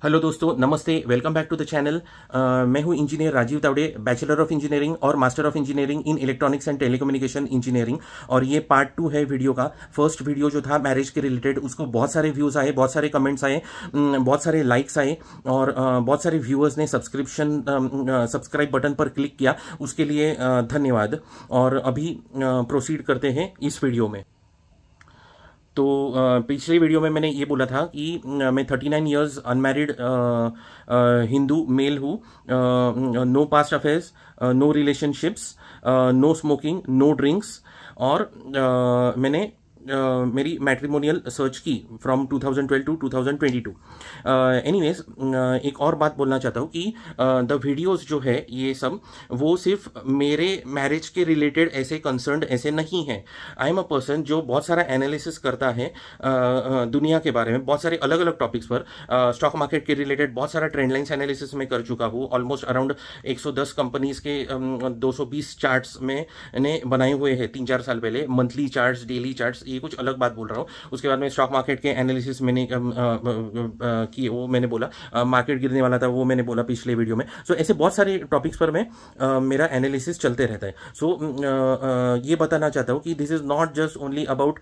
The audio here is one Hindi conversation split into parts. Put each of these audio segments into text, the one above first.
हेलो दोस्तों, नमस्ते। Welcome back to the channel. मैं हूं engineer Rajiv Tawde, bachelor of engineering और master of engineering in electronics and telecommunication engineering. और ये पार्ट 2 है वीडियो का। फर्स्ट वीडियो जो था मैरिज के रिलेटेड, उसको बहुत सारे व्यूज़ आए, बहुत सारे कमेंट्स आए, बहुत सारे लाइक्स आए और बहुत सारे व्यूअर्स ने सब्सक्राइब बटन पर क्लिक किया। उसके लिए धन्यवाद। और अभी प्रोसीड करते हैं इस वीडियो में। तो पिछले वीडियो में मैंने ये बोला था कि मैं 39 इयर्स अनमैरिड हिंदू मेल हूँ, no past affairs, no relationships, no smoking, no drinks. और मैंने मेरी मैट्रिमोनियल सर्च की फ्रॉम 2012 टू 2022। एनीवेज, एक और बात बोलना चाहता हूँ कि द वीडियोस जो है ये सब वो सिर्फ मेरे मैरिज के रिलेटेड ऐसे कंसर्न ऐसे नहीं है। आई एम अ पर्सन जो बहुत सारा एनालिसिस करता है दुनिया के बारे में, बहुत सारे अलग अलग टॉपिक्स पर। स्टॉक मार्केट के रिलेटेड बहुत सारा ट्रेंड लाइन्स एनालिसिस में कर चुका हूँ। ऑलमोस्ट अराउंड 110 कंपनीज के 220 चार्ट्स मैंने बनाए हुए हैं 3-4 साल पहले। मंथली चार्ट्स, डेली चार्ट्स, ये कुछ अलग बात बोल रहा हूँ। उसके बाद में स्टॉक मार्केट के एनालिसिस मैंने की, वो मैंने बोला। मार्केट गिरने वाला था वो मैंने बोला पिछले वीडियो में। सो ऐसे बहुत सारे टॉपिक्स पर मैं मेरा एनालिसिस चलते रहता है। सो ये बताना चाहता हूँ कि this is not just only about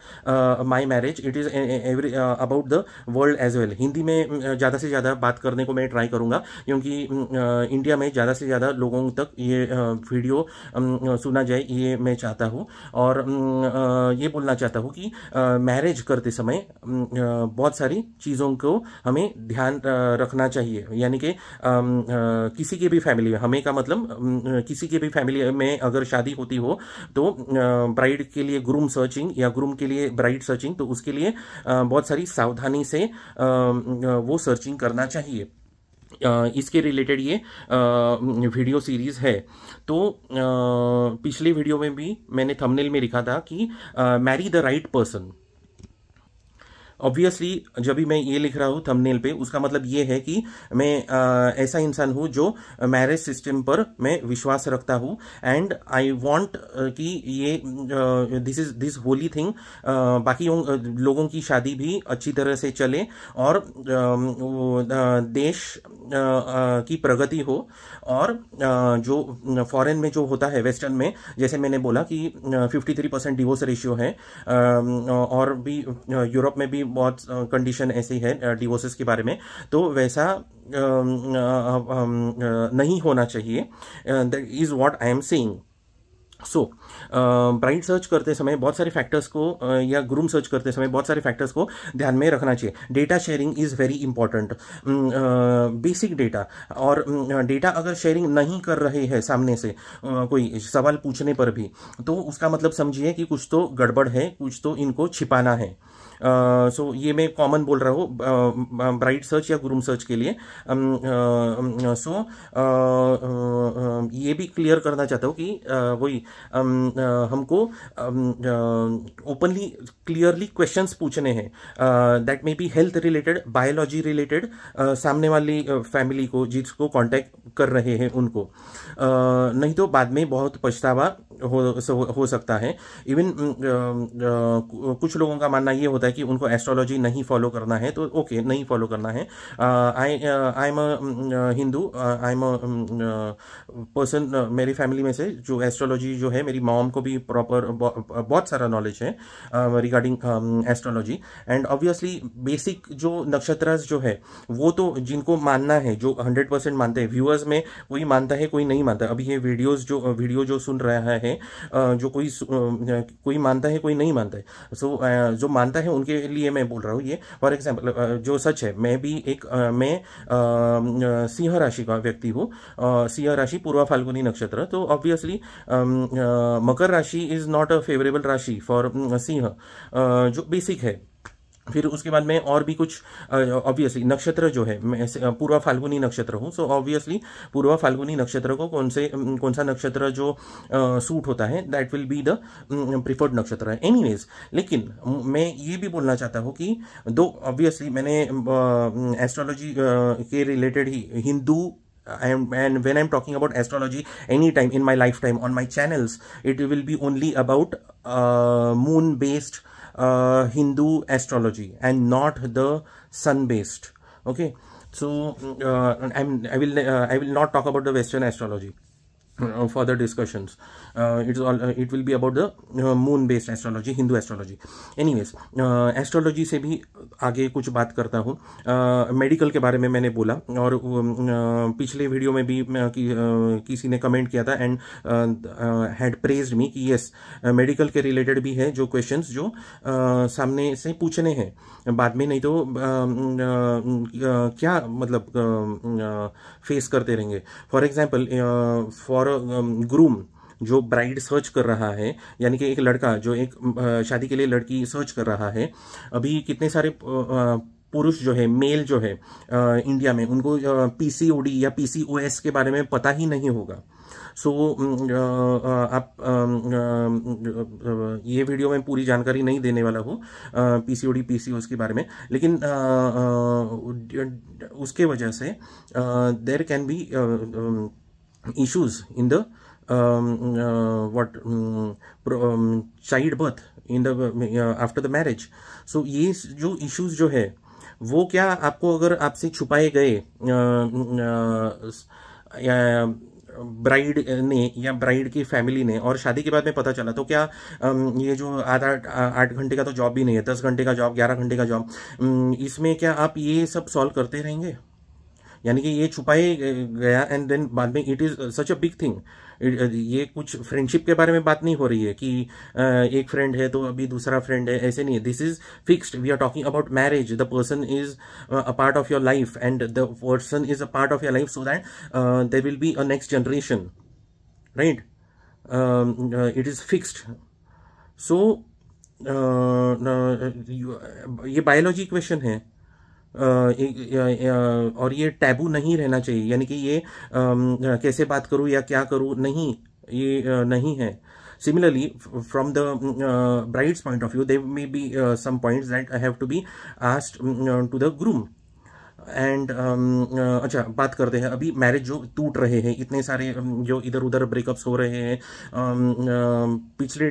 my marriage, it is about the world as well. Hindi में ज़्यादा से ज़्यादा बात करने को मैं ट्राई करूँगा, क्योंकि इंडिया में ज़्यादा से ज़्यादा लोगों तक ये वीडियो सुना जाए, ये मैं चाहता हूँ। और ये बोलना चाहता हूँ कि मैरिज करते समय बहुत सारी चीज़ों को हमें ध्यान रखना चाहिए। यानी कि किसी के भी फैमिली में, हमें का मतलब किसी के भी फैमिली में अगर शादी होती हो तो ब्राइड के लिए ग्रूम सर्चिंग या ग्रूम के लिए ब्राइड सर्चिंग, तो उसके लिए बहुत सारी सावधानी से वो सर्चिंग करना चाहिए। इसके रिलेटेड ये वीडियो सीरीज है। तो पिछले वीडियो में भी मैंने थंबनेल में लिखा था कि marry the right person. Obviously जब भी मैं ये लिख रहा हूँ थंबनेल पे, उसका मतलब ये है कि मैं ऐसा इंसान हूँ जो मैरिज सिस्टम पर मैं विश्वास रखता हूँ। एंड आई वांट कि ये दिस होली थिंग बाकी लोगों की शादी भी अच्छी तरह से चले और देश की प्रगति हो। और जो फॉरेन में जो होता है, वेस्टर्न में, जैसे मैंने बोला कि 53% डिवोर्स रेशियो है, और भी यूरोप में भी बहुत कंडीशन ऐसी है डिवोर्सेस के बारे में, तो वैसा नहीं होना चाहिए। That is what I am saying. So bride search करते समय बहुत सारे फैक्टर्स को या ग्रूम सर्च करते समय बहुत सारे फैक्टर्स को ध्यान में रखना चाहिए। Data sharing is very important, basic data. और डेटा अगर शेयरिंग नहीं कर रहे हैं सामने से कोई सवाल पूछने पर भी, तो उसका मतलब समझिए कि कुछ तो गड़बड़ है, कुछ तो इनको छिपाना है। सो ये मैं कॉमन बोल रहा हूँ ब्राइड सर्च या ग्रूम सर्च के लिए। सो ये भी क्लियर करना चाहता हूँ कि वही हमको ओपनली क्लियरली क्वेश्चंस पूछने हैं, that may be health related, biology related, सामने वाली फैमिली को जिसको कांटेक्ट कर रहे हैं उनको। नहीं तो बाद में बहुत पछतावा हो सकता है। इवन कुछ लोगों का मानना ये होता है कि उनको एस्ट्रोलॉजी नहीं फॉलो करना है, तो ओके, नहीं फॉलो करना है। आई am a Hindu, I am a person, मेरी फैमिली में से जो एस्ट्रोलॉजी जो है, मेरी मॉम को भी प्रॉपर बहुत सारा नॉलेज है regarding astrology. And obviously basic जो नक्षत्र जो है वो तो जिनको मानना है, जो 100% मानते हैं, व्यूअर्स में कोई मानता है कोई नहीं मानता। अभी ये वीडियो जो सुन रहा है, जो कोई मानता है कोई नहीं मानता है। सो जो मानता है उनके लिए मैं बोल रहा हूँ ये। फॉर एग्जाम्पल, जो सच है, मैं भी मैं सिंह राशि का व्यक्ति हूँ। सिंह राशि पूर्वा फाल्गुनी नक्षत्र, तो ऑब्वियसली मकर राशि इज नॉट अ फेवरेबल राशि फॉर सिंह, जो बेसिक है। फिर उसके बाद में और भी कुछ ऑब्वियसली नक्षत्र जो है, मैं पूर्वा फाल्गुनी नक्षत्र हूँ। सो ऑब्वियसली पूर्वा फाल्गुनी नक्षत्र को कौन सा नक्षत्र जो सूट होता है, that will be the preferred नक्षत्र है। एनीवेज, लेकिन मैं ये भी बोलना चाहता हूँ कि दो ऑब्वियसली मैंने एस्ट्रोलॉजी के related he Hindu, and when I'm talking about astrology anytime in my lifetime on my channels, it will be only about moon based Hindu astrology and not the sun based. Okay, So I will not talk about the Western astrology. Further discussions. It will be about the moon based astrology, Hindu astrology. Anyways, astrology से भी आगे कुछ बात करता हूँ. मेडिकल के बारे में मैंने बोला, और पिछले वीडियो में भी किसी ने कमेंट किया था एंड हैड प्रेज्ड मी कि यस, मेडिकल के रिलेटेड भी है जो क्वेश्चंस जो सामने से पूछने हैं बाद में, नहीं तो क्या मतलब फेस करते रहेंगे. फॉर एग्जाम्पल, फॉर ग्रूम जो ब्राइड सर्च कर रहा है, यानी कि एक लड़का जो एक शादी के लिए लड़की सर्च कर रहा है, अभी कितने सारे पुरुष जो है, मेल जो है इंडिया में, उनको पीसीओडी या पीसीओएस के बारे में पता ही नहीं होगा. सो आप ये वीडियो में पूरी जानकारी नहीं देने वाला हूँ पीसीओडी पीसीओएस के बारे में, लेकिन उसके वजह से there can be issues in the child birth in the after the marriage. So ये जो issues जो है वो क्या आपको अगर आपसे छुपाए गए ब्राइड ने या ब्राइड की फैमिली ने और शादी के बाद में पता चला, तो क्या ये जो 8 घंटे का तो जॉब भी नहीं है, 10 घंटे का जॉब, 11 घंटे का जॉब, इसमें क्या आप ये सब सॉल्व करते रहेंगे? यानी कि ये छुपाए गया एंड देन बाद में it is such a big thing. ये कुछ फ्रेंडशिप के बारे में बात नहीं हो रही है कि एक फ्रेंड है तो अभी दूसरा फ्रेंड है, ऐसे नहीं है. This is fixed. We are talking about marriage. The person is a part of your life and the person is a part of your life, so that there will be a next generation, right? It is fixed. So ये बायोलॉजी क्वेश्चन है और ये टैबू नहीं रहना चाहिए. यानी कि ये कैसे बात करूं या क्या करूं, नहीं, ये नहीं है. Similarly, from the bride's point of view, there may be some points that have to be asked to the groom. And अच्छा, बात करते हैं अभी मैरिज जो टूट रहे हैं, इतने सारे जो इधर उधर ब्रेकअप्स हो रहे हैं. पिछले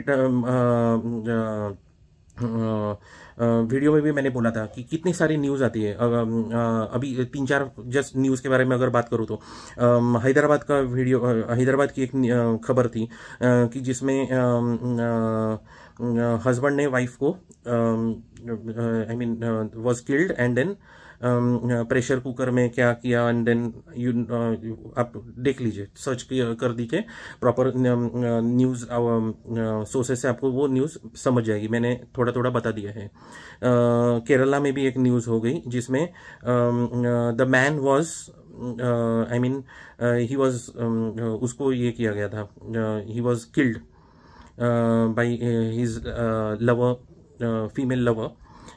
वीडियो में भी मैंने बोला था कि कितनी सारी न्यूज़ आती है. अभी 3-4 जस्ट न्यूज़ के बारे में अगर बात करूँ तो हैदराबाद की एक खबर थी कि जिसमें हस्बैंड ने वाइफ को I mean was killed and then pressure cooker में क्या किया एंड देन आप देख लीजिए, सर्च कर दीजिए प्रॉपर न्यूज़ सोर्सेस से, आपको वो न्यूज़ समझ जाएगी. मैंने थोड़ा थोड़ा बता दिया है. केरला में भी एक न्यूज़ हो गई जिसमें the man was I mean he was, उसको ये किया गया था, he was killed by his lover, female lover,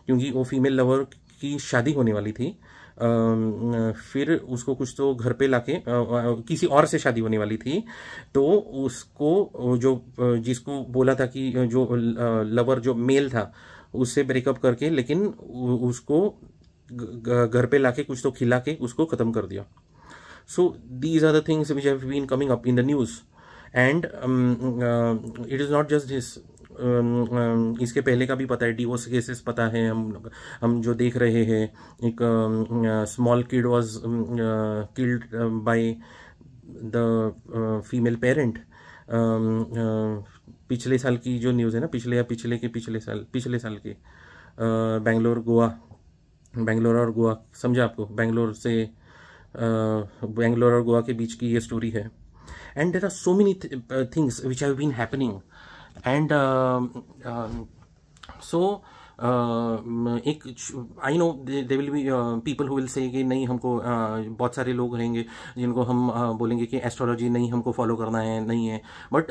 क्योंकि वो फीमेल लवर की शादी होने वाली थी. फिर उसको कुछ तो घर पे लाके किसी और से शादी होने वाली थी, तो उसको जो जिसको बोला था कि जो लवर जो मेल था उससे ब्रेकअप करके, लेकिन उसको घर पे लाके कुछ तो खिला के उसको खत्म कर दिया. So these are the things which have been coming up in the news and it is not just this. इसके पहले का भी पता है, डिवोर्स केसेस पता है. हम जो देख रहे हैं, एक small kid was killed by the female parent. पिछले साल की जो न्यूज़ है ना, पिछले साल की बेंगलोर और गोवा, समझा आपको? बेंगलोर और गोवा के बीच की ये स्टोरी है. And there are so many things which have been happening. And so एक I know they will be people who will say कि नहीं, हमको बहुत सारे लोग रहेंगे जिनको हम बोलेंगे कि एस्ट्रोलॉजी नहीं हमको फॉलो करना है, नहीं है. बट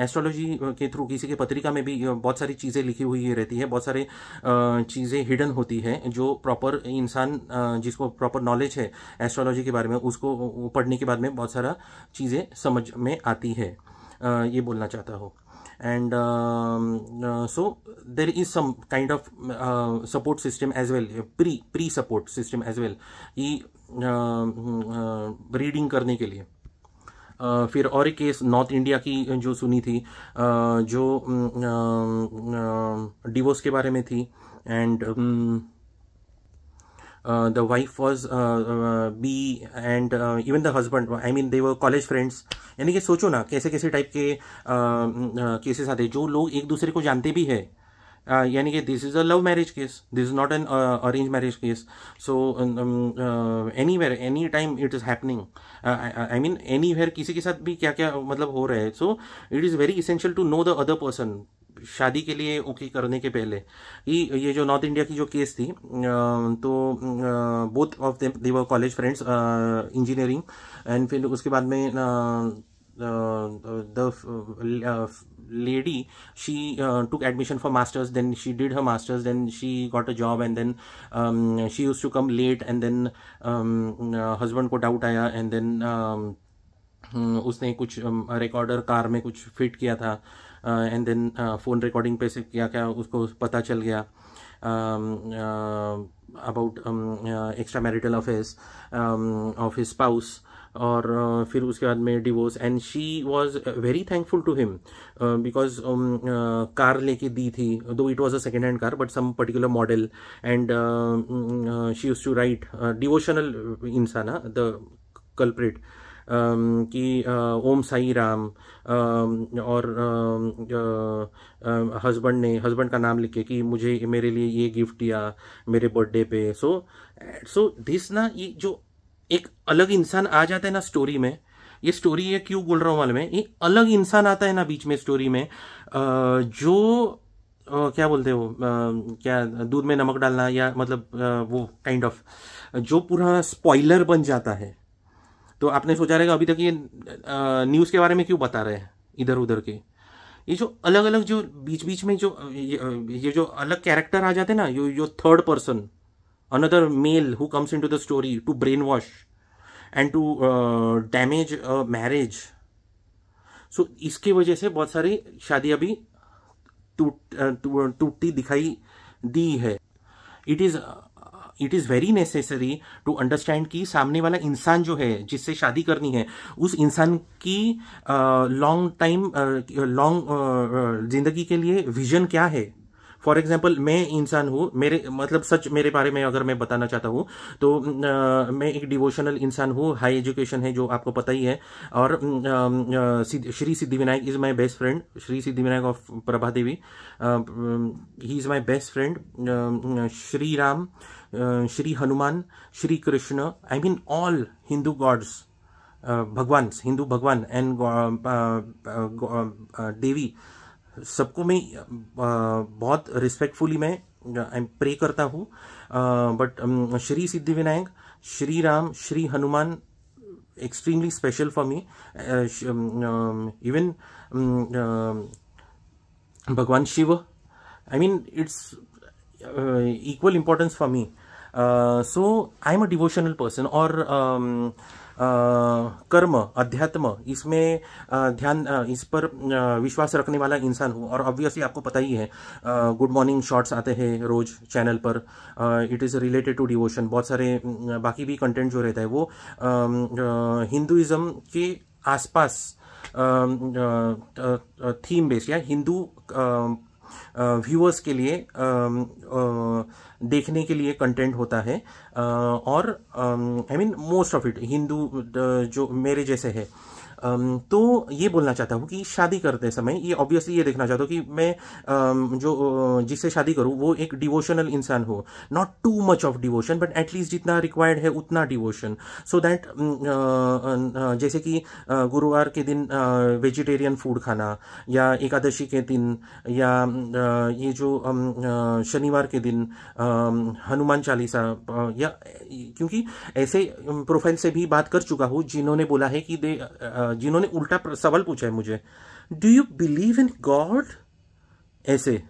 एस्ट्रोलॉजी के थ्रू किसी के पत्रिका में भी बहुत सारी चीज़ें लिखी हुई रहती है, बहुत सारे चीज़ें हिडन होती है जो प्रॉपर इंसान जिसको प्रॉपर नॉलेज है एस्ट्रोलॉजी के बारे में, उसको पढ़ने के बाद में बहुत सारा चीज़ें समझ में आती है. ये बोलना चाहता हूँ. And so there is some kind of support system as well, pre support system as well, ये रीडिंग करने के लिए. फिर और एक केस नॉर्थ इंडिया की जो सुनी थी, जो डिवोर्स के बारे में थी. And the wife was B and even the husband, I mean they were college friends. यानी कि सोचो ना कैसे कैसे टाइप के केसेस आते हैं जो लोग एक दूसरे को जानते भी है, यानी कि this is a love marriage case, this is not an arrange marriage case. So anywhere any time it is happening, I mean anywhere किसी के साथ भी क्या क्या मतलब हो रहा है. So it is very essential to know the other person शादी के लिए ओके करने के पहले. ये जो नॉर्थ इंडिया की जो केस थी, तो both of them they were college friends engineering, and फिर उसके बाद में the lady, she took admission for masters, then she did her masters, then she got a job, and then she used to come late, and then husband को डाउट आया, and then उसने कुछ रिकॉर्डर कार में कुछ फिट किया था, एंड देन फ़ोन रिकॉर्डिंग पे से क्या क्या उसको पता चल गया about extra marital affairs of his spouse, और फिर उसके बाद में divorce. And she was very thankful to him because car लेके दी थी, though it was a second hand car but some particular model, and she used to write, devotional इंसान द कल्प्रिट, कि ओम साई राम, और हस्बैंड का नाम लिख के कि मुझे मेरे लिए ये गिफ्ट दिया मेरे बर्थडे पे. सो दिस ना, ये जो एक अलग इंसान आ जाता है ना स्टोरी में, ये स्टोरी ये क्यों बोल रहा हूँ मालूम है, एक अलग इंसान आता है ना बीच में स्टोरी में, जो क्या बोलते हो, क्या दूध में नमक डालना, या मतलब वो काइंड ऑफ जो पूरा स्पॉइलर बन जाता है. तो आपने सोचा रहेगा अभी तक ये न्यूज़ के बारे में क्यों बता रहे हैं इधर उधर के. ये जो अलग अलग जो बीच बीच में जो ये जो अलग कैरेक्टर आ जाते हैं ना, यो third person, another male who comes into the story to brainwash and to damage a marriage. So इसके वजह से बहुत सारी शादी अभी टूटती दिखाई दी है. It is very necessary to understand कि सामने वाला इंसान जो है जिससे शादी करनी है, उस इंसान की लॉन्ग जिंदगी के लिए विजन क्या है. फॉर एग्जाम्पल मैं इंसान हूँ, मेरे मतलब सच मेरे बारे में अगर मैं बताना चाहता हूँ तो मैं एक डिवोशनल इंसान हूँ, हाई एजुकेशन है जो आपको पता ही है, और Shri Siddhi Vinayak is my best friend, Shri Siddhi Vinayak of Prabhadevi, he is my best friend. Shri Ram, Shri Hanuman, Shri Krishna, I mean all Hindu gods, भगवान, हिंदू भगवान एंड देवी, सबको मैं बहुत रिस्पेक्टफुली मैं प्रे करता हूँ. But Shri Siddhi Vinayak, Shri Ram, Shri Hanuman extremely special for me. Even Bhagwan Shiv, I mean it's equal importance for me. So I am a devotional person. और कर्म, अध्यात्म, इसमें ध्यान, इस पर विश्वास रखने वाला इंसान हूँ. और ऑब्वियसली आपको पता ही है, गुड मॉर्निंग शॉर्ट्स आते हैं रोज चैनल पर, it is related to devotion. बहुत सारे बाकी भी कंटेंट जो रहता है वो हिंदुइज्म के आसपास थीम बेस्ड या हिंदू व्यूअर्स के लिए देखने के लिए कंटेंट होता है. और I mean most of it Hindu जो मेरे जैसे है. तो ये बोलना चाहता हूँ कि शादी करते समय ये ऑब्वियसली ये देखना चाहता हूँ कि मैं जो जिससे शादी करूँ वो एक डिवोशनल इंसान हो, not too much of devotion but at least जितना रिक्वायर्ड है उतना डिवोशन, सो दैट जैसे कि गुरुवार के दिन वेजिटेरियन फूड खाना, या एकादशी के दिन, या ये जो शनिवार के दिन हनुमान चालीसा, या क्योंकि ऐसे प्रोफाइल से भी बात कर चुका हूँ जिन्होंने बोला है कि जिन्होंने उल्टा सवाल पूछा है मुझे, do you believe in God. ऐसे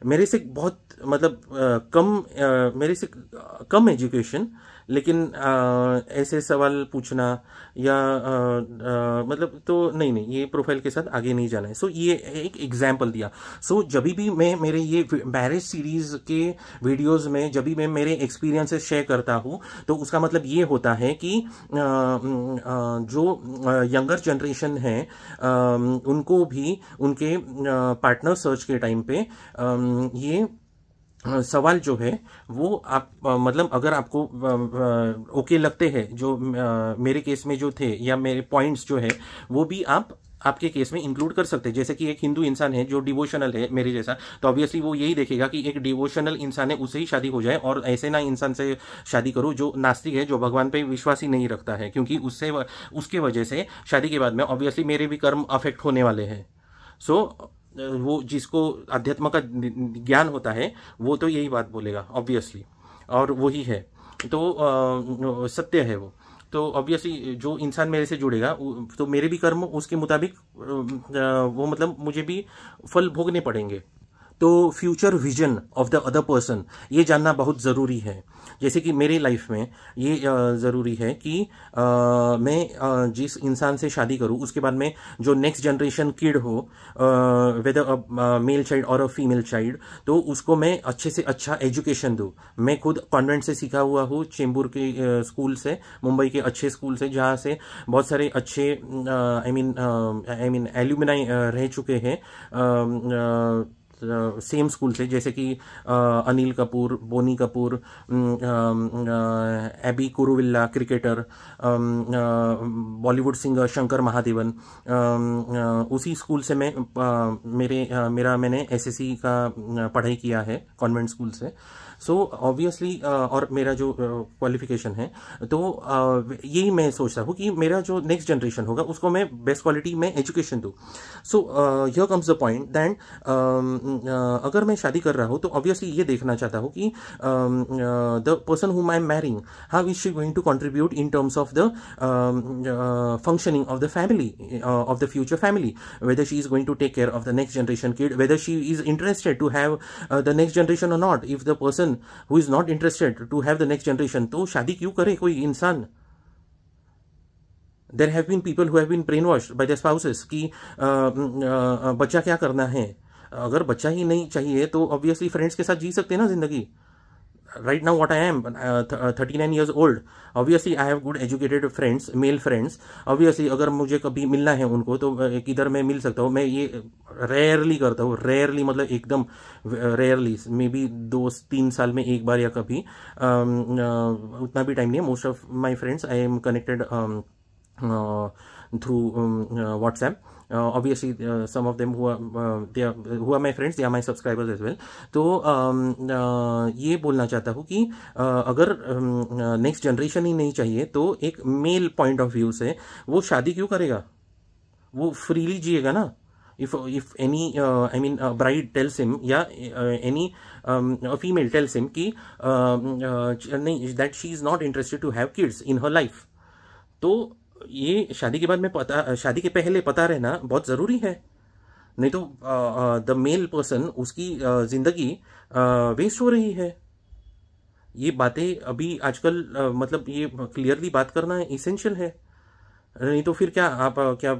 मेरे से बहुत मतलब मेरे से कम एजुकेशन, लेकिन ऐसे सवाल पूछना या मतलब तो नहीं ये प्रोफाइल के साथ आगे नहीं जाना है. सो ये एक एग्जाम्पल दिया. सो जब भी मैं मेरे ये मैरिज सीरीज के वीडियोस में जब भी मैं मेरे एक्सपीरियंसेस शेयर करता हूँ तो उसका मतलब ये होता है कि जो यंगर जनरेशन है उनको भी उनके पार्टनर सर्च के टाइम पे ये सवाल जो है वो आप मतलब अगर आपको ओके लगते हैं जो मेरे केस में जो थे या मेरे पॉइंट्स जो है वो भी आप आपके केस में इंक्लूड कर सकते हैं। जैसे कि एक हिंदू इंसान है जो डिवोशनल है मेरे जैसा, तो ऑब्वियसली वो यही देखेगा कि एक डिवोशनल इंसान है उससे ही शादी हो जाए, और ऐसे ना इंसान से शादी करो जो नास्तिक है, जो भगवान पे विश्वास ही नहीं रखता है, क्योंकि उसके वजह से शादी के बाद में ऑब्वियसली मेरे भी कर्म अफेक्ट होने वाले हैं। सो वो जिसको अध्यात्म का ज्ञान होता है वो तो यही बात बोलेगा ऑब्वियसली, और वही है तो सत्य है वो। तो ऑब्वियसली जो इंसान मेरे से जुड़ेगा तो मेरे भी कर्म उसके मुताबिक वो मतलब मुझे भी फल भोगने पड़ेंगे। तो future vision of the other person ये जानना बहुत ज़रूरी है। जैसे कि मेरी लाइफ में ये ज़रूरी है कि मैं जिस इंसान से शादी करूं उसके बाद में जो नेक्स्ट जनरेशन किड हो, वेदर मेल चाइल्ड और अ फीमेल चाइल्ड, तो उसको मैं अच्छे से अच्छा एजुकेशन दूं। मैं खुद कॉन्वेंट से सीखा हुआ हूँ, चेंबूर के स्कूल से, मुंबई के अच्छे स्कूल से, जहाँ से बहुत सारे अच्छे आई मीन एल्यूमिनाई रह चुके हैं सेम स्कूल से, जैसे कि Anil Kapoor, Boney Kapoor, A B Kuruvilla cricketer, Bollywood singer Shankar Mahadevan, उसी स्कूल से मैंने एसएससी का पढ़ाई किया है कॉन्वेंट स्कूल से। सो ऑब्वियसली और मेरा जो क्वालिफिकेशन है, तो यही मैं सोचता हूँ कि मेरा जो नेक्स्ट जनरेशन होगा उसको मैं बेस्ट क्वालिटी में एजुकेशन दूँ। So here comes the point that अगर मैं शादी कर रहा हूँ तो ऑब्वियसली ये देखना चाहता हूँ कि the person whom I am marrying, how is she going to contribute in terms of the functioning of the family, of the future family, whether she is going to take care of the next generation kid, whether she is interested to have the next generation or not. If the person who is not interested to have the next generation, तो शादी क्यों करे कोई इंसान? There have been people who have been brainwashed by their spouses कि बच्चा क्या करना है। अगर बच्चा ही नहीं चाहिए तो ऑब्वियसली फ्रेंड्स के साथ जी सकते हैं ना जिंदगी। Right now what I am 39 years old, obviously I have good educated friends, male friends. Obviously अगर मुझे कभी मिलना है उनको तो किधर मैं मिल सकता हूँ। मैं ये रेयरली करता हूँ, रेयरली मतलब एकदम रेयरली, मे बी 2-3 साल में एक बार या कभी, उतना भी टाइम नहीं है। Most of my friends I am connected through WhatsApp. Obviously some of them who are my friends, they are my subscribers as well. तो ये बोलना चाहता हूँ कि अगर नेक्स्ट जनरेशन ही नहीं चाहिए तो एक मेल पॉइंट ऑफ व्यू से वो शादी क्यों करेगा? वो फ्रीली जिएगा ना। if any I mean bride tells him या any a female tells him कि नहीं, that she is not interested to have kids in her life, तो ये शादी के बाद में शादी के पहले पता रहना बहुत ज़रूरी है। नहीं तो द मेल पर्सन उसकी ज़िंदगी वेस्ट हो रही है। ये बातें अभी आजकल मतलब ये क्लियरली बात करना इसेंशियल है। नहीं तो फिर क्या आप क्या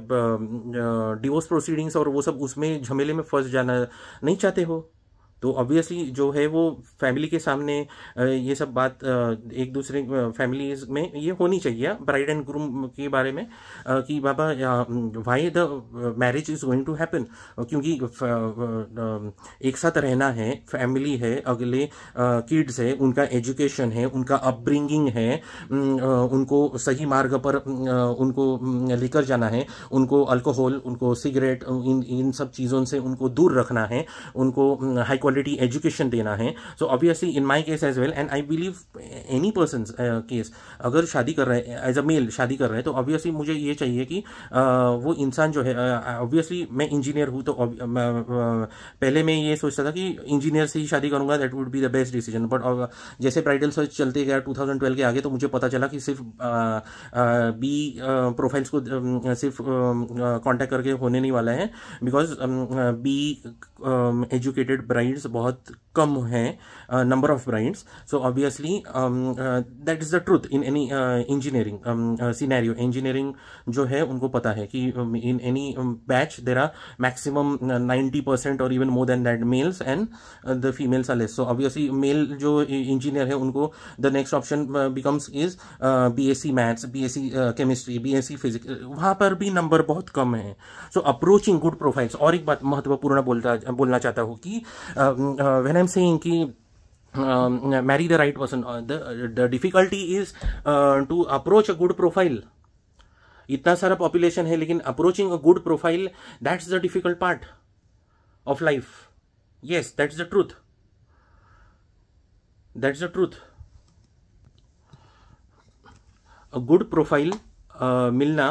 डिवोर्स प्रोसीडिंग्स और वो सब उसमें झमेले में फंस जाना नहीं चाहते हो? तो ऑब्वियसली जो है वो फैमिली के सामने ये सब बात एक दूसरे फैमिलीज में ये होनी चाहिए ब्राइड एंड ग्रूम के बारे में कि बाबा why the marriage is going to happen, क्योंकि एक साथ रहना है, फैमिली है, अगले किड्स है, उनका एजुकेशन है, उनका अपब्रिंगिंग है, उनको सही मार्ग पर उनको लेकर जाना है, उनको अल्कोहल, उनको सिगरेट, इन सब चीज़ों से उनको दूर रखना है, उनको हाई क्वालिटी एजुकेशन देना है। So obviously in my case as well, and I believe any person case, अगर शादी कर रहे हैं एज अ मेल शादी कर रहे हैं तो ऑब्वियसली मुझे ये चाहिए कि वो इंसान जो है, ऑब्वियसली मैं इंजीनियर हूँ तो पहले मैं ये सोचता था कि इंजीनियर से ही शादी करूँगा, that would be the best decision. But जैसे ब्राइडल सर्च चलते गया 2012 के आगे तो मुझे पता चला कि सिर्फ बी प्रोफाइल्स को सिर्फ कांटेक्ट करके होने नहीं वाला है, बिकॉज बी एजुकेटेड ब्राइड्स बहुत कम हैं, number of brides. So obviously that is the truth in any engineering scenario. Engineering जो है उनको पता है कि in any batch there are maximum 90% और even more than that males and the females are less. So obviously male जो इंजीनियर है उनको the next option becomes is BSc maths, BSc chemistry, BSc physics, वहाँ पर भी नंबर बहुत कम है। So approaching good profiles. और एक बात महत्वपूर्ण बोलना चाहता हूँ कि व्हेन आई एम सेइंग कि marry the right person. The difficulty is to approach a good profile. इतना सारा पॉपुलेशन है, लेकिन approaching a good profile, that's the difficult part of life. Yes, that's the truth. That's the truth. A good profile मिलना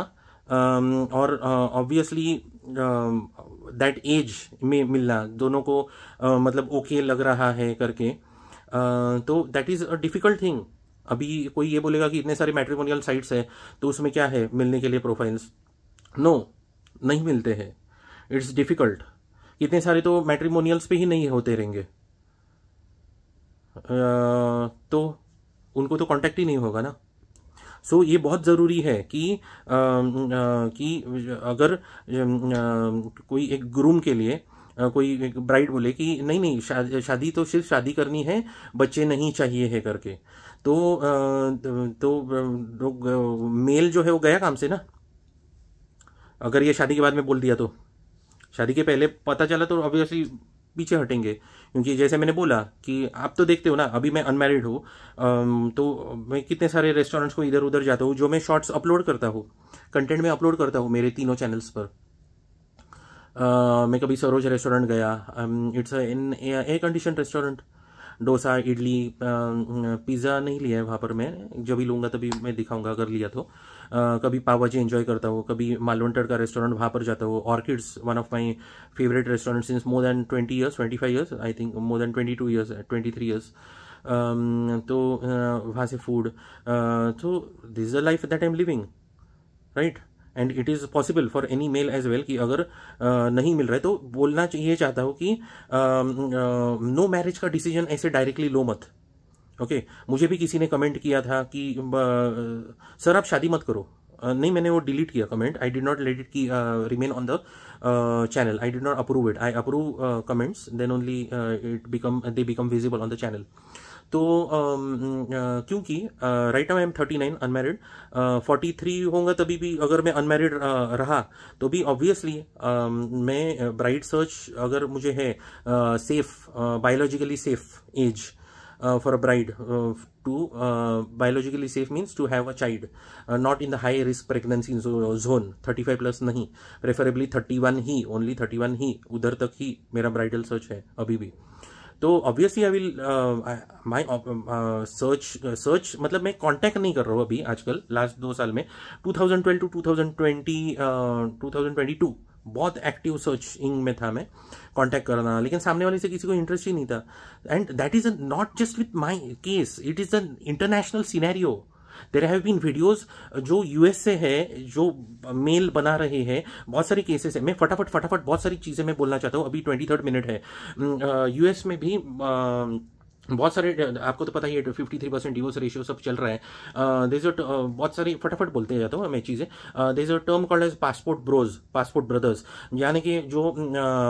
और ऑब्वियसली दैट एज में मिलना, दोनों को मतलब ओके लग रहा है करके, तो that is a difficult thing. अभी कोई ये बोलेगा कि इतने सारे मैट्रिमोनियल साइट्स है तो उसमें क्या है मिलने के लिए प्रोफाइल्स. नो, नहीं मिलते हैं. It's difficult. इतने सारे तो मैट्रिमोनियल्स पे ही नहीं होते रहेंगे, तो उनको तो कांटेक्ट ही नहीं होगा ना. सो ये बहुत ज़रूरी है कि अगर कोई एक ग्रूम के लिए कोई एक ब्राइड बोले कि नहीं नहीं शादी तो सिर्फ शादी करनी है, बच्चे नहीं चाहिए है करके, तो मेल जो है वो गया काम से ना. अगर ये शादी के बाद में बोल दिया तो शादी के पहले पता चला तो ऑब्वियसली पीछे हटेंगे. क्योंकि जैसे मैंने बोला कि आप तो देखते हो ना, अभी मैं अनमैरिड हूँ, तो मैं कितने सारे रेस्टोरेंट्स को इधर उधर जाता हूँ जो मैं शॉर्ट्स अपलोड करता हूँ, कंटेंट में अपलोड करता हूँ मेरे तीनों चैनल्स पर. मैं कभी सरोज रेस्टोरेंट गया, it's in air condition restaurant. Dosa, idli, pizza नहीं लिया है वहाँ पर. मैं जब भी लूँगा तभी मैं दिखाऊंगा अगर लिया तो. कभी पाव भाजी एंजॉय करता हूँ, कभी मालवंटर का रेस्टोरेंट वहाँ पर जाता हूँ. Orchids, one of my favourite restaurant since more than 20 years, 25 years, I think more than 22 years, 23 years. तो वहाँ से फूड. तो this is the life that I am living, right. And it is possible for any male as well कि अगर नहीं मिल रहा है तो बोलना चाहिए. चाहता हूँ कि नो मैरिज का डिसीजन ऐसे डायरेक्टली लो मत. ओके, मुझे भी किसी ने कमेंट किया था कि सर आप शादी मत करो. नहीं, मैंने वो डिलीट किया comment. I did not let it की remain on the channel. I did not approve it. I approve comments, then only they become visible on the channel. तो क्योंकि right now I am 39 unmarried. 43 होगा तभी भी अगर मैं अनमैरिड रहा तो भी ऑब्वियसली मैं ब्राइड सर्च अगर मुझे है safe, biologically safe as for a bride to biologically safe means to have a child, not in the high risk pregnancy zone. 35 plus नहीं, preferably 31 ही, only 31 ही, उधर तक ही मेरा ब्राइडल सर्च है अभी भी. तो obviously I will my search मतलब मैं कांटेक्ट नहीं कर रहा हूँ अभी आजकल. लास्ट 2 साल में 2012 टू 2022 बहुत एक्टिव सर्चिंग में था मैं, कांटेक्ट करना, लेकिन सामने वाले से किसी को इंटरेस्ट ही नहीं था. And that is not just with my case, it is a international scenario. There have been videos जो यूएस से है, जो मेल बना रहे हैं. बहुत सारे केसेस है. मैं फटाफट बहुत सारी चीजें मैं बोलना चाहता हूँ. अभी 23rd मिनट है. यूएस में भी बहुत सारे, आपको तो पता ही है 53% डिवोर्स रेशियो सब चल रहा है. बहुत सारी फटाफट बोलते जाता हूँ मैं चीज़ें. There is a term called as passport bros, passport brothers, यानी कि जो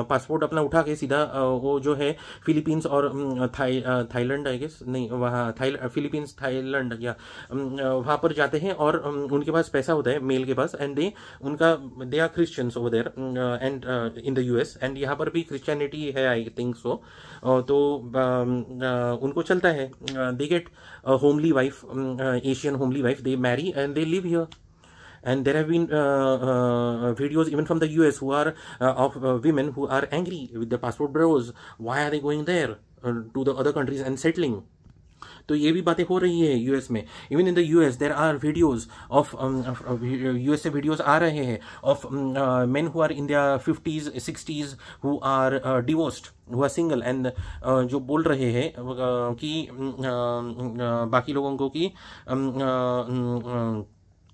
पासपोर्ट अपना उठा के सीधा वो जो है फिलीपींस और थाईलैंड आई गेस, नहीं वहाँ फिलीपींस थाईलैंड या वहाँ पर जाते हैं और उनके पास पैसा होता है मेल के पास, and they are Christians over there and in the US, एंड यहाँ पर भी क्रिश्चियनिटी है आई थिंक सो. तो उनको चलता है. They get homely wife, Asian homely wife, they marry and they live here. And there have been videos even from the US who are of women who are angry with the passport bureaus. Why are they going there to the other countries and settling? तो ये भी बातें हो रही है यूएस में. Even in the US there are videos of US से वीडियोज आ रहे हैं of men who are in their 50s 60s who are divorced, who are single, and जो बोल रहे हैं कि बाकी लोगों को कि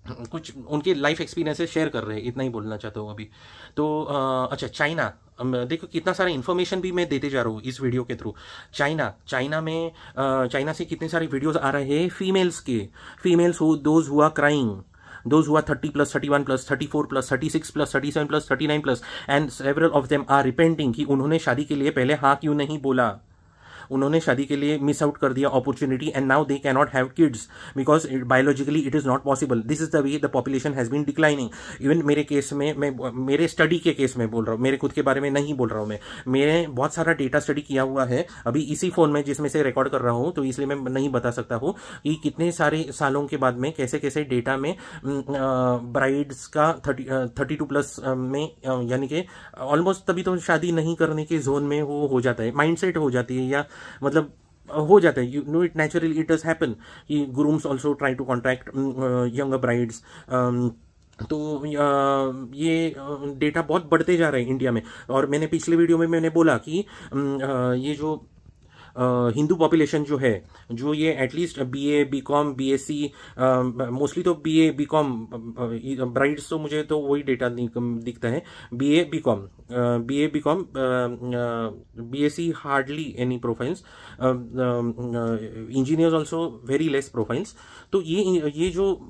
कुछ उनके लाइफ एक्सपीरियंसेस शेयर कर रहे हैं. इतना ही बोलना चाहता हूँ अभी. तो अच्छा, चाइना, देखो कितना सारा इन्फॉर्मेशन भी मैं देते जा रहा हूँ इस वीडियो के थ्रू. चाइना से कितने सारे वीडियोस आ रहे हैं फीमेल्स के. Females who those who are crying, those who are 30 plus, 31 plus, 34 plus, 36 plus, 37 plus, 39 plus, and several of them are repenting कि उन्होंने शादी के लिए पहले हाँ क्यों नहीं बोला. उन्होंने शादी के लिए मिस आउट कर दिया opportunity, and now they can not have kids because biologically it is not possible. This is the way the population has been declining. Even मेरे केस में, मैं मेरे स्टडी के केस में बोल रहा हूँ, मेरे खुद के बारे में नहीं बोल रहा हूँ. मैंने बहुत सारा डेटा स्टडी किया हुआ है अभी इसी फोन में जिसमें से रिकॉर्ड कर रहा हूँ, तो इसलिए मैं नहीं बता सकता हूँ कि कितने सारे सालों के बाद में कैसे कैसे डेटा में ब्राइड्स का 32 प्लस में, यानी कि ऑलमोस्ट तभी तो शादी नहीं करने के जोन में वो हो जाता है, माइंडसेट हो जाती है, या मतलब हो जाता है. You know it naturally, it does happen कि grooms also try to contract younger brides. तो ये डेटा बहुत बढ़ते जा रहे हैं इंडिया में. और मैंने पिछले वीडियो में मैंने बोला कि ये जो हिंदू पॉपुलेशन जो है, जो ये at least BA, BCom, BSc, mostly तो बीए बीकॉम ब्राइड्स, तो मुझे तो वही डेटा दिखता है. BA BCom, BSc hardly any profiles, engineers also very less profiles. तो ये जो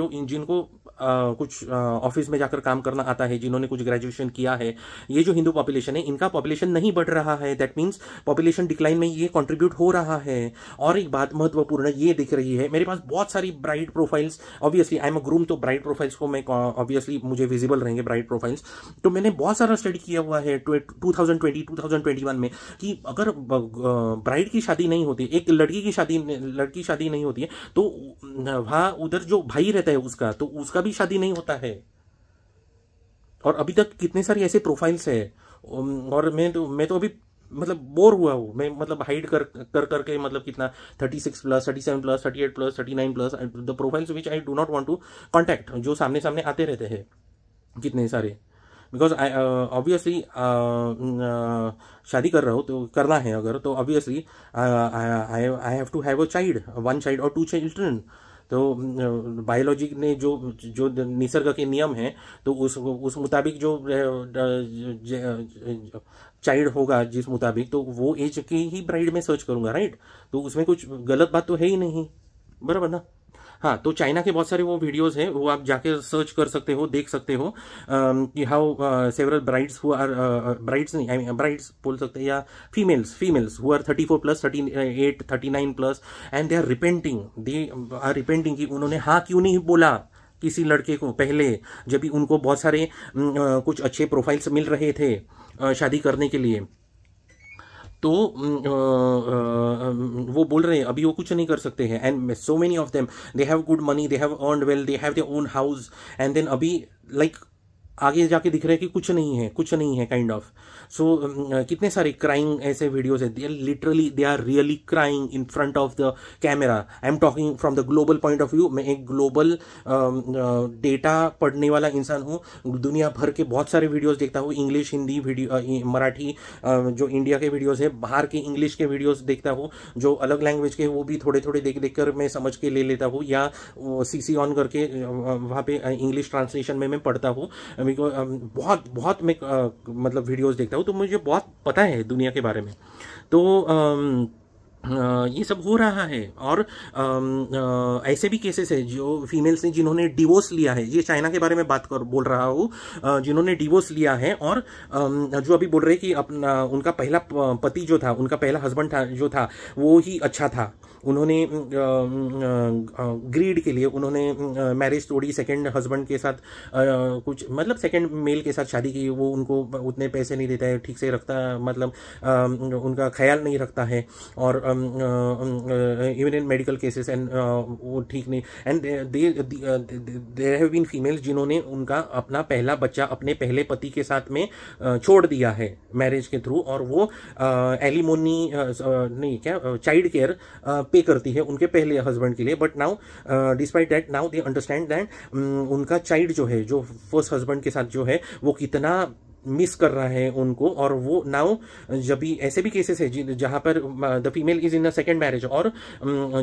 जिनको कुछ ऑफिस में जाकर काम करना आता है, जिन्होंने कुछ ग्रेजुएशन किया है, ये जो हिंदू पॉपुलेशन है, इनका पॉपुलेशन नहीं बढ़ रहा है. दैट मीन्स पॉपुलेशन डिक्लाइन में ये कंट्रीब्यूट हो रहा है. और एक बात महत्वपूर्ण ये दिख रही है, मेरे पास बहुत सारी bride profiles, obviously I am a groom, तो ब्राइड प्रोफाइल्स को मैं ऑब्वियसली मुझे विजिबल रहेंगे ब्राइड प्रोफाइल्स. तो मैंने बहुत सारा स्टडी किया हुआ है 2020, 2021 में कि अगर ब्राइड की शादी नहीं होती, एक लड़की की शादी नहीं होती है, तो वहां उधर जो भाई रहता है उसका, तो उसका भी शादी नहीं होता है. और अभी तक कितने सारी ऐसे प्रोफाइल्स है. और मैं तो अभी मतलब बोर हुआ हूँ मैं, मतलब हाइड कर करके, मतलब कितना 36 plus, 37 plus, 38 plus, 39 plus, the profiles which I do not want to contact, जो सामने सामने आते रहते हैं कितने सारे. बिकॉज ऑब्वियसली शादी कर रहा हूँ तो करना है अगर, तो obviously I have to have a child, 1 child और 2 चिल्ड्रन. तो बायोलॉजी ने जो निसर्ग के नियम हैं, तो उस मुताबिक जो चाइल्ड होगा जिस मुताबिक, तो वो एज की ही ब्राइड में सर्च करूंगा, राइट. तो उसमें कुछ गलत बात तो है ही नहीं, बराबर ना. हाँ, तो चाइना के बहुत सारे वो वीडियोस हैं, वो आप जाके सर्च कर सकते हो, देख सकते हो कि how several brides who are brides नहीं, आई मीन ब्राइड्स बोल सकते हैं, या females who are 34 plus, 38, 39 plus, and they are repenting कि उन्होंने हाँ क्यों नहीं बोला किसी लड़के को पहले, जब भी उनको बहुत सारे कुछ अच्छे प्रोफाइल्स मिल रहे थे शादी करने के लिए. तो वो बोल रहे हैं अभी वो कुछ नहीं कर सकते हैं. And so many of them, they have good money, they have earned well, they have their own house, and then अभी लाइक आगे जाके दिख रहा है कि कुछ नहीं है काइंड ऑफ. सो कितने सारे क्राइंग ऐसे वीडियोस है, they are really crying in front of the camera. I am talking from the global point of view. मैं एक ग्लोबल डेटा पढ़ने वाला इंसान हूँ. दुनिया भर के बहुत सारे वीडियोस देखता हूँ, इंग्लिश, हिंदी, वीडियो, मराठी, जो इंडिया के वीडियोस है, बाहर के इंग्लिश के वीडियोस देखता हूँ, जो अलग लैंग्वेज के वो भी थोड़े थोड़े देख कर मैं समझ के ले लेता हूँ, या CC ऑन करके वहाँ पे इंग्लिश ट्रांसलेशन में मैं पढ़ता हूँ. बहुत मैं मतलब वीडियोस देखता हूँ, तो मुझे बहुत पता है दुनिया के बारे में. तो ये सब हो रहा है. और ऐसे भी केसेस है जो फीमेल्स ने जिन्होंने डिवोर्स लिया है, ये चाइना के बारे में बोल रहा हूँ, जिन्होंने डिवोर्स लिया है, और जो अभी बोल रहे कि अपना उनका पहला पति जो था, उनका पहला हस्बैंड था जो था, वो ही अच्छा था. उन्होंने ग्रीड के लिए उन्होंने मैरिज तोड़ी, सेकंड हस्बैंड के साथ कुछ मतलब सेकंड मेल के साथ शादी की. वो उनको उतने पैसे नहीं देता है, ठीक से रखता, मतलब उनका ख्याल नहीं रखता है. और even in medical cases, and वो ठीक नहीं. And there have been females जिन्होंने उनका अपना पहला बच्चा अपने पहले पति के साथ में छोड़ दिया है मैरिज के थ्रू, और वो एलिमोनी नहीं क्या चाइल्ड केयर पे करती है उनके पहले हस्बैंड के लिए. But now despite that, now they understand that उनका चाइल्ड जो है, जो फर्स्ट हस्बैंड के साथ जो है, वो कितना मिस कर रहा है उनको. और वो नाउ जब भी ऐसे भी केसेस है जहां पर the female is in a second marriage, और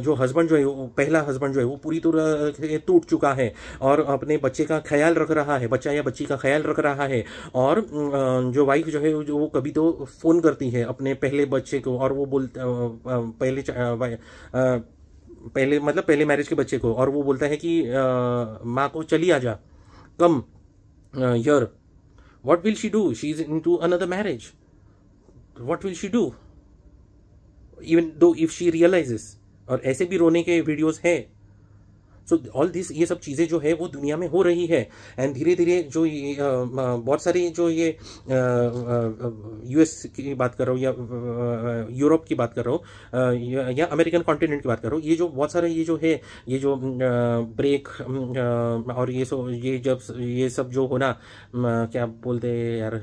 जो हस्बैंड जो है, वो पहला हस्बैंड जो है, वो पूरी तरह से टूट चुका है और अपने बच्चे का ख्याल रख रहा है, बच्चा या बच्ची का ख्याल रख रहा है. और जो वाइफ जो है, जो वो कभी तो फोन करती है अपने पहले बच्चे को, और वो बोलते पहले मैरिज के बच्चे को, और वो बोलता है कि माँ को चली आ जा, come here. What will she do? She is into another marriage. What will she do? Even though if she realises, और ऐसे भी रोने के वीडियोस है। सो ऑल दिस, ये सब चीज़ें जो है वो दुनिया में हो रही है। एंड धीरे धीरे जो ये बहुत सारी जो ये यूएस की बात कर रहा हूँ, या यूरोप की बात कर रहा हूँ, या अमेरिकन कॉन्टिनेंट की बात कर रहा हूँ, ये जो बहुत सारे ये जो है, ये जो ब्रेक और ये जब ये सब जो होना, क्या बोलते हैं यार,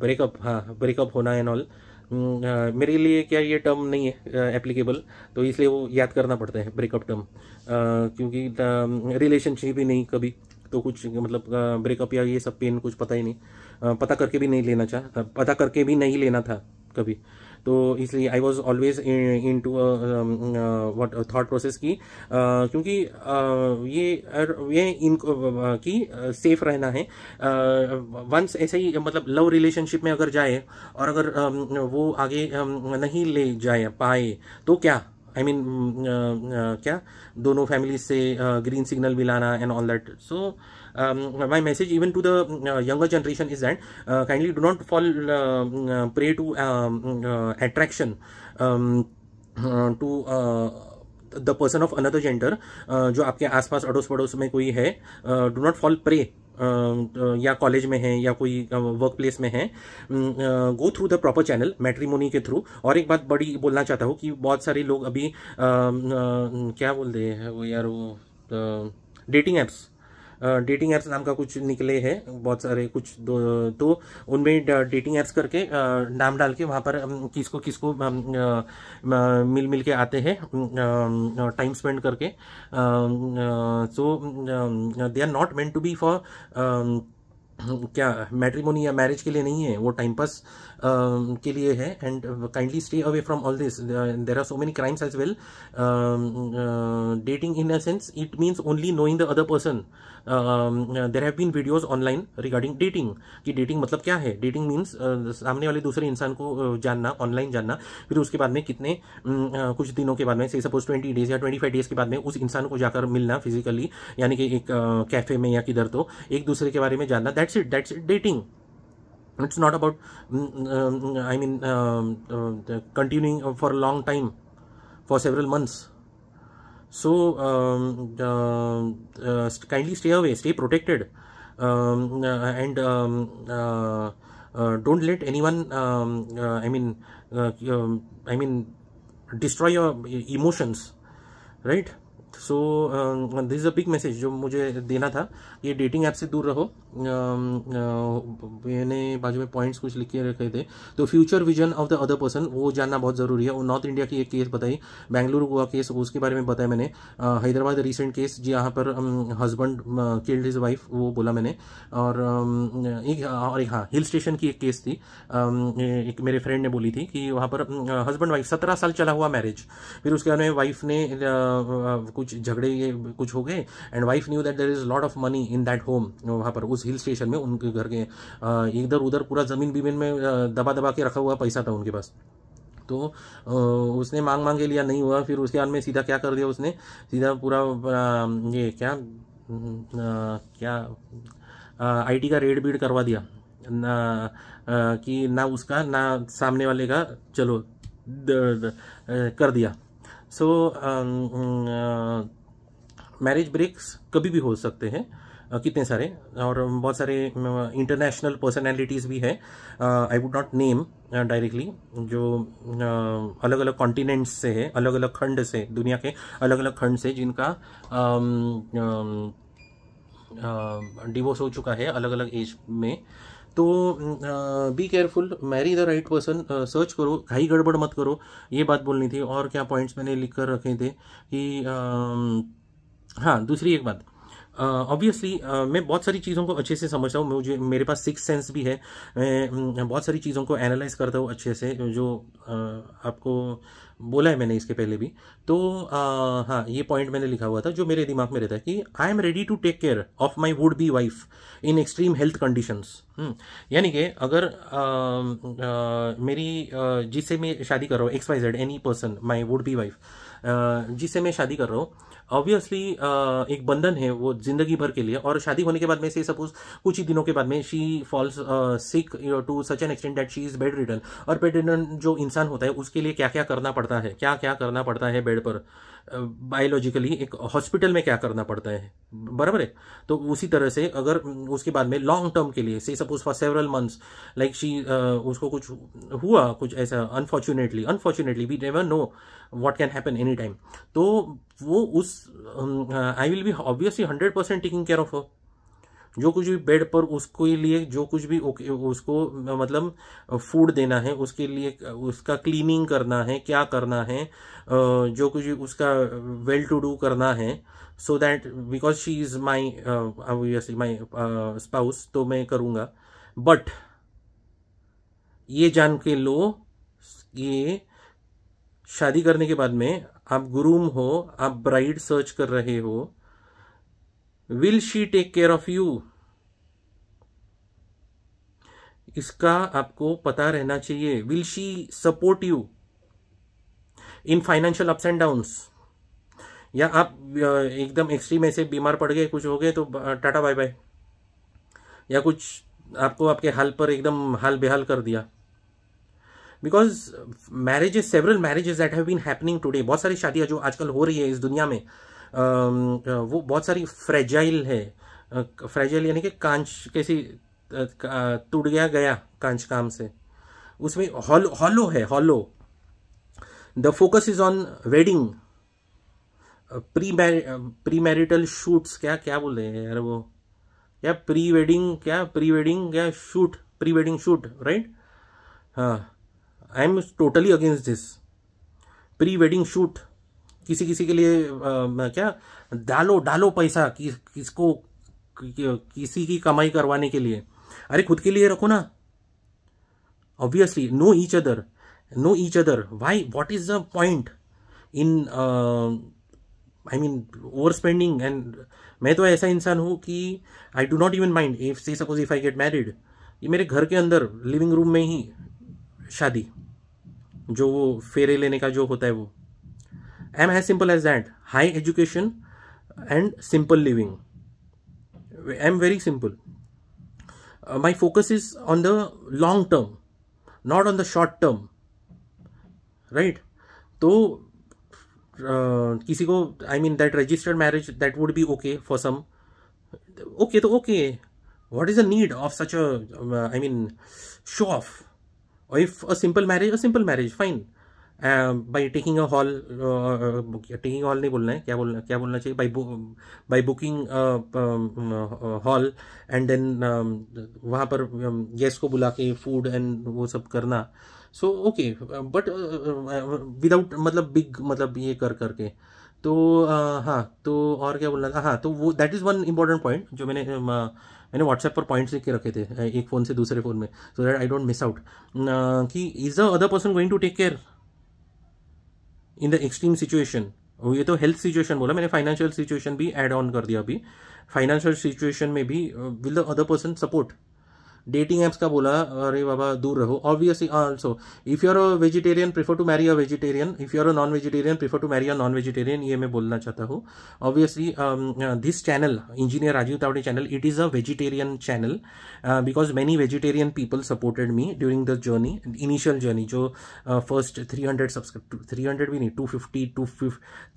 ब्रेकअप, हाँ ब्रेकअप होना एंड ऑल, मेरे लिए क्या ये टर्म नहीं है एप्लीकेबल, तो इसलिए वो याद करना पड़ता है ब्रेकअप टर्म, क्योंकि रिलेशनशिप ही नहीं कभी, तो कुछ मतलब ब्रेकअप या ये सब पेन कुछ पता ही नहीं, पता करके भी नहीं लेना पता करके भी नहीं लेना था कभी। तो इसलिए I was always into what thought process की, क्योंकि ये इनको की सेफ रहना है। वंस ऐसे ही मतलब लव रिलेशनशिप में अगर जाए और अगर वो आगे नहीं ले जाए पाए तो क्या, आई मीन क्या दोनों फैमिली से ग्रीन सिग्नल मिलाना and all that. So my message even to the younger generation is that kindly do not fall prey to attraction to the person of another gender, जो आपके आसपास अड़ोस पड़ोस में कोई है, do not fall prey, या कॉलेज में है या कोई वर्क प्लेस में है, go through the proper channel matrimony के थ्रू। और एक बात बड़ी बोलना चाहता हूँ कि बहुत सारे लोग अभी क्या बोलते हैं वो यार, वो डेटिंग ऐप्स नाम का कुछ निकले हैं बहुत सारे, कुछ तो उनमें डेटिंग ऐप्स करके नाम डाल के वहाँ पर किसको किसको मिल के आते हैं टाइम स्पेंड करके। So they are not meant to be for क्या मैट्रिमोनी या मैरिज के लिए नहीं है, वो टाइम पास के लिए है। And kindly stay away from all this, there are so many crimes as well. Dating in a sense it means only knowing the other person. There have been videos online regarding dating, कि डेटिंग मतलब क्या है। डेटिंग मीन्स सामने वाले दूसरे इंसान को जानना, ऑनलाइन जानना, फिर उसके बाद में कितने कुछ दिनों के बाद में, से सपोज 20 डेज या 25 डेज के बाद में उस इंसान को जाकर मिलना फिजिकली, यानी कि एक कैफे में या किधर, तो एक दूसरे के बारे में जानना, that's it dating. It's not about I mean continuing for a long time, for several months. So kindly stay away, stay protected, and don't let anyone I mean destroy your emotions, right? So this is a big message जो मुझे देना था, ये डेटिंग ऐप से दूर रहो। मैंने बाजू में पॉइंट्स कुछ लिख के रखे थे, तो future vision of the other person वो जानना बहुत ज़रूरी है। वो नॉर्थ इंडिया की एक केस बताई, बेंगलुरु हुआ केस, उसके बारे में बताया मैंने। हैदराबाद रिसेंट केस जहाँ पर हस्बैंड किल्ड हिज वाइफ, वो बोला मैंने। और एक हाँ हिल स्टेशन की एक केस थी, एक मेरे फ्रेंड ने बोली थी कि वहाँ पर हस्बैंड वाइफ 17 साल चला हुआ मैरिज, फिर उसके बाद में वाइफ ने कुछ झगड़े ये कुछ हो गए, and wife knew that there is lot of money in that home, वहाँ पर उस हिल स्टेशन में उनके घर के इधर उधर पूरा जमीन बिमीन में दबा के रखा हुआ पैसा था उनके पास। तो उसने मांग के लिया, नहीं हुआ, फिर उसके बाद में सीधा क्या कर दिया उसने, सीधा पूरा ये क्या आईटी का रेड बीड करवा दिया कि ना उसका ना सामने वाले का, चलो कर दिया। सो मैरिज ब्रेक्स कभी भी हो सकते हैं, कितने सारे, और बहुत सारे इंटरनेशनल पर्सनैलिटीज़ भी है, I would not name directly, जो अलग अलग कॉन्टिनेंट्स से है, अलग अलग खंड से, दुनिया के अलग अलग खंड से, जिनका डिवोर्स हो चुका है अलग अलग एज में। तो be careful, marry the right person, search करो, घाई गड़बड़ मत करो, ये बात बोलनी थी। और क्या पॉइंट्स मैंने लिख कर रखे थे कि हाँ, दूसरी एक बात, ऑब्वियसली मैं बहुत सारी चीज़ों को अच्छे से समझता हूँ, मुझे मेरे पास सिक्स सेंस भी है, मैं बहुत सारी चीज़ों को एनालाइज करता हूँ अच्छे से, जो आपको बोला है मैंने इसके पहले भी। तो हाँ, ये पॉइंट मैंने लिखा हुआ था जो मेरे दिमाग में रहता है कि I am ready to take care of my would be wife in extreme health conditions. यानी कि अगर मेरी जिससे मैं शादी कर रहा हूँ, XYZ any person, my would be wife, जिससे मैं शादी कर रहा हूँ, ऑब्वियसली एक बंधन है वो जिंदगी भर के लिए। और शादी होने के बाद में से सपोज कुछ ही दिनों के बाद में she falls sick to such an extent that she is bedridden, और बेड रिडन जो इंसान होता है उसके लिए क्या क्या करना पड़ता पड़ता है, क्या क्या करना पड़ता है बेड पर, बायोलॉजिकली एक हॉस्पिटल में क्या करना पड़ता है, बराबर है। तो उसी तरह से अगर उसके बाद में लॉन्ग टर्म के लिए, so suppose for several months, like she उसको कुछ हुआ, कुछ ऐसा unfortunately we never know what can happen any time, तो वो उस I will be obviously 100% taking care of her. जो कुछ भी बेड पर उसको लिए जो कुछ भी उसको मतलब फूड देना है, उसके लिए उसका क्लीनिंग करना है, क्या करना है, जो कुछ भी उसका वेल टू डू करना है, so that because she is my obviously my spouse, तो मैं करूँगा। बट ये जान के लो, ये शादी करने के बाद में आप ग्रूम हो, आप ब्राइड सर्च कर रहे हो, will she take care of you, इसका आपको पता रहना चाहिए। Will she support you in financial ups and downs, या आप एकदम एक्सट्रीम ऐसे बीमार पड़ गए, कुछ हो गए तो टाटा बाय बाय, या कुछ आपको आपके हाल पर एकदम हाल बेहाल कर दिया। Because marriages, several marriages that have been happening today, बहुत सारी शादियां जो आजकल हो रही है इस दुनिया में, वो बहुत सारी फ्रेजाइल है। फ्रेजाइल यानी कि कांच कैसी टूट गया कांच काम से, उसमें हॉलो है, hollow. The focus is on wedding, pre marital shoots, क्या क्या बोल रहे हैं यार वो, क्या प्री वेडिंग क्या shoot, pre wedding shoot, right? हाँ, I am totally against this pre wedding shoot. किसी के लिए क्या डालो पैसा किसको, किसी की कमाई करवाने के लिए। अरे खुद के लिए रखो ना, obviously know each other why, what is the point in I mean over spending. And मैं तो ऐसा इंसान हूं कि I do not even mind if say suppose if I get married, ये मेरे घर के अंदर लिविंग रूम में ही शादी, जो वो फेरे लेने का जो होता है वो, I am as simple as that. High education and simple living, I am very simple. My focus is on the long term, not on the short term, right? तो किसी को I mean that registered marriage that would be okay for some, okay तो okay, what is the need of such a I mean show off? Or if a simple marriage fine, by taking a hall, taking hall नहीं बोलना है, क्या बोलना चाहिए, by booking hall and then वहाँ पर गेस्ट को बुला के फूड एंड वो सब करना, सो ओके, बट विदाउट मतलब बिग मतलब ये करके, तो हाँ, तो और क्या बोलना था, हाँ, तो वो that is one important point जो मैंने व्हाट्सएप पर पॉइंट्स लिख के रखे थे, एक फ़ोन से दूसरे फ़ोन में, so that I don't miss out, कि is the other person going to take care in the extreme situation. ये तो हेल्थ सिचुएशन बोला मैंने, फाइनेंशियल सिचुएशन भी ऐड ऑन कर दिया अभी। फाइनेंशियल सिचुएशन में भी will the other person support. Dating apps का बोला, अरे बाबा दूर रहो, obviously. Also if you are a vegetarian prefer to marry a vegetarian, if you are a non vegetarian prefer to marry a non vegetarian, ये मैं बोलना चाहता हूँ। Obviously this channel, engineer Rajiv Tawde channel, it is a vegetarian channel because many vegetarian people supported me during the journey, initial journey, जो फर्स्ट 300 भी नहीं, 250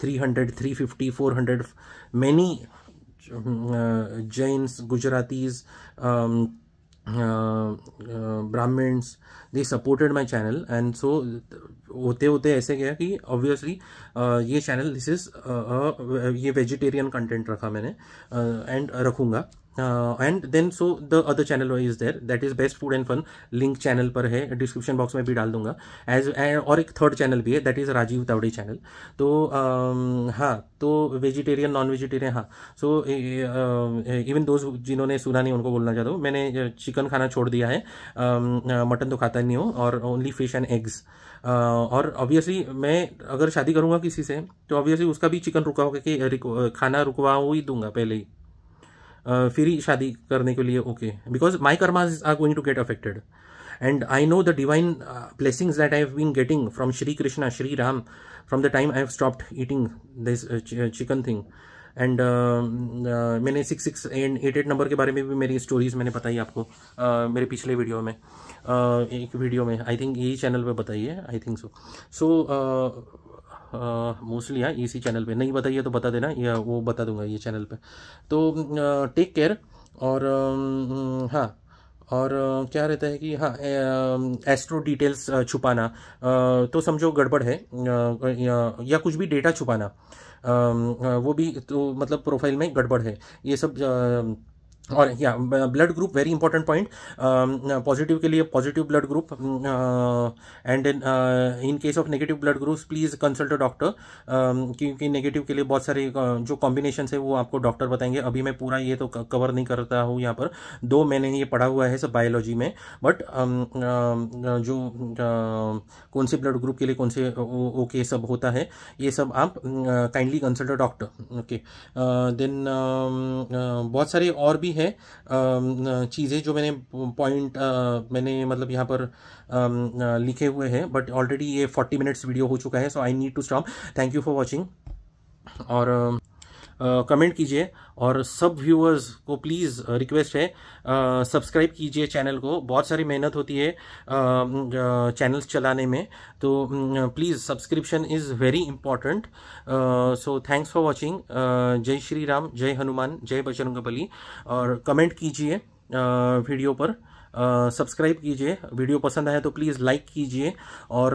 300 350 400 many Jains, Gujaratis, Brahmins, they supported my channel, and so होते ऐसे गया कि ऑब्वियसली ये चैनल दिस इज ये वेजिटेरियन कंटेंट रखा मैंने एंड रखूंगा। And then so the other channel is there, that is best food and fun, link channel पर है, डिस्क्रिप्शन बॉक्स में भी डाल दूंगा एज। और एक थर्ड चैनल भी है, that is Rajiv Tawde channel. तो हाँ, तो वेजिटेरियन नॉन वेजिटेरियन, हाँ, सो इवन दोस्त जिन्होंने सुना नहीं उनको बोलना चाहता हूँ, मैंने चिकन खाना छोड़ दिया है, मटन तो खाता नहीं हूँ, और ओनली फिश एंड एग्स। और ऑब्वियसली मैं अगर शादी करूंगा किसी से तो ऑब्वियसली उसका भी चिकन रुका होगा कि खाना रुकवा ही दूंगा पहले ही, फिर ही शादी करने के लिए okay, because my karmas are going to get affected and I know the divine blessings that I have been getting from Shri Krishna, Shri Ram, from the time I have stopped eating this chicken thing. And मैंने 66 एंड 88 नंबर के बारे में भी मेरी स्टोरीज मैंने बताई आपको मेरे पिछले वीडियो में, एक वीडियो में आई थिंक यही चैनल पे बताई है, आई थिंक सो मोस्टली हाँ इसी चैनल पे, नहीं बताइए तो बता देना, या वो बता दूंगा ये चैनल पे। तो टेक केयर। और हाँ, और क्या रहता है कि हाँ एस्ट्रो डिटेल्स छुपाना तो समझो गड़बड़ है, या कुछ भी डेटा छुपाना वो भी तो मतलब प्रोफाइल में गड़बड़ है, ये सब। और या blood group very important point, positive के लिए positive blood group, and in case of negative blood groups please consult a doctor, क्योंकि नेगेटिव के लिए बहुत सारे जो कॉम्बिनेशन है वो आपको डॉक्टर बताएंगे। अभी मैं पूरा ये तो कवर नहीं करता हूँ यहाँ पर, 2 मैंने ये पढ़ा हुआ है सब बायोलॉजी में, बट जो कौन से ब्लड ग्रुप के लिए कौन से ओके सब होता है, ये सब आप kindly consult a doctor. Okay, then बहुत सारे और भी है चीज़ें जो मैंने पॉइंट मैंने मतलब यहाँ पर लिखे हुए हैं, बट ऑलरेडी ये 40 मिनट्स वीडियो हो चुका है, so I need to stop. Thank you for watching, और कमेंट कीजिए, और सब व्यूअर्स को प्लीज़ रिक्वेस्ट है सब्सक्राइब कीजिए चैनल को, बहुत सारी मेहनत होती है चैनल्स चलाने में, तो please subscription is very important. So thanks for watching. जय श्री राम, जय हनुमान, जय बजरंगबली। और कमेंट कीजिए वीडियो पर, सब्सक्राइब कीजिए, वीडियो पसंद आया तो प्लीज़ लाइक कीजिए। और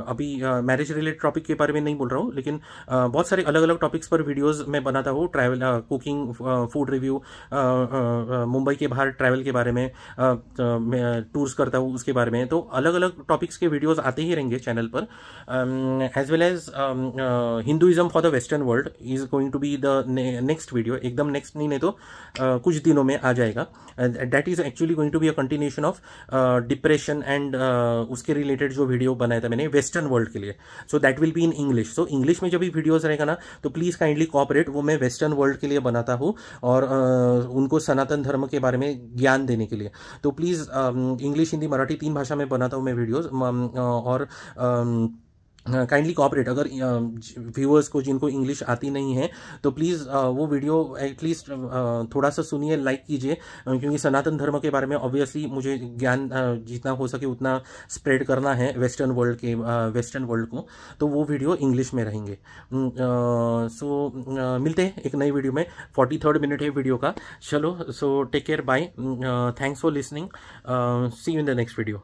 अभी मैरिज रिलेटेड टॉपिक के बारे में नहीं बोल रहा हूँ, लेकिन बहुत सारे अलग अलग टॉपिक्स पर वीडियोस मैं बनाता हूँ, travel, cooking, food review, Mumbai के बाहर ट्रैवल के बारे में, मैं टूर्स करता हूँ उसके बारे में, तो अलग अलग टॉपिक्स के वीडियोज़ आते ही रहेंगे चैनल पर। As well as Hinduism for the western world is going to be the next video, एकदम नेक्स्ट नहीं तो कुछ दिनों में आ जाएगा। That is actually going to be a continuation of depression and उसके रिलेटेड जो वीडियो बनाया था मैंने वेस्टर्न वर्ल्ड के लिए, so that will be in English. So English में जब भी वीडियोस रहेगा ना, तो प्लीज़ काइंडली कोऑपरेट, वो मैं वेस्टर्न वर्ल्ड के लिए बनाता हूँ, और उनको सनातन धर्म के बारे में ज्ञान देने के लिए। तो प्लीज़ इंग्लिश, हिंदी, मराठी 3 भाषा में बनाता हूँ मैं वीडियोज़, और काइंडली कोऑपरेट। अगर व्यूअर्स को जिनको इंग्लिश आती नहीं है तो प्लीज़ वो वीडियो एटलीस्ट थोड़ा सा सुनिए, लाइक कीजिए, क्योंकि सनातन धर्म के बारे में ऑब्वियसली मुझे ज्ञान जितना हो सके उतना स्प्रेड करना है वेस्टर्न वर्ल्ड को, तो वो वीडियो इंग्लिश में रहेंगे। सो मिलते हैं एक नई वीडियो में, 43rd मिनट है वीडियो का। चलो, so take care, bye, thanks for listening, see you in the next video.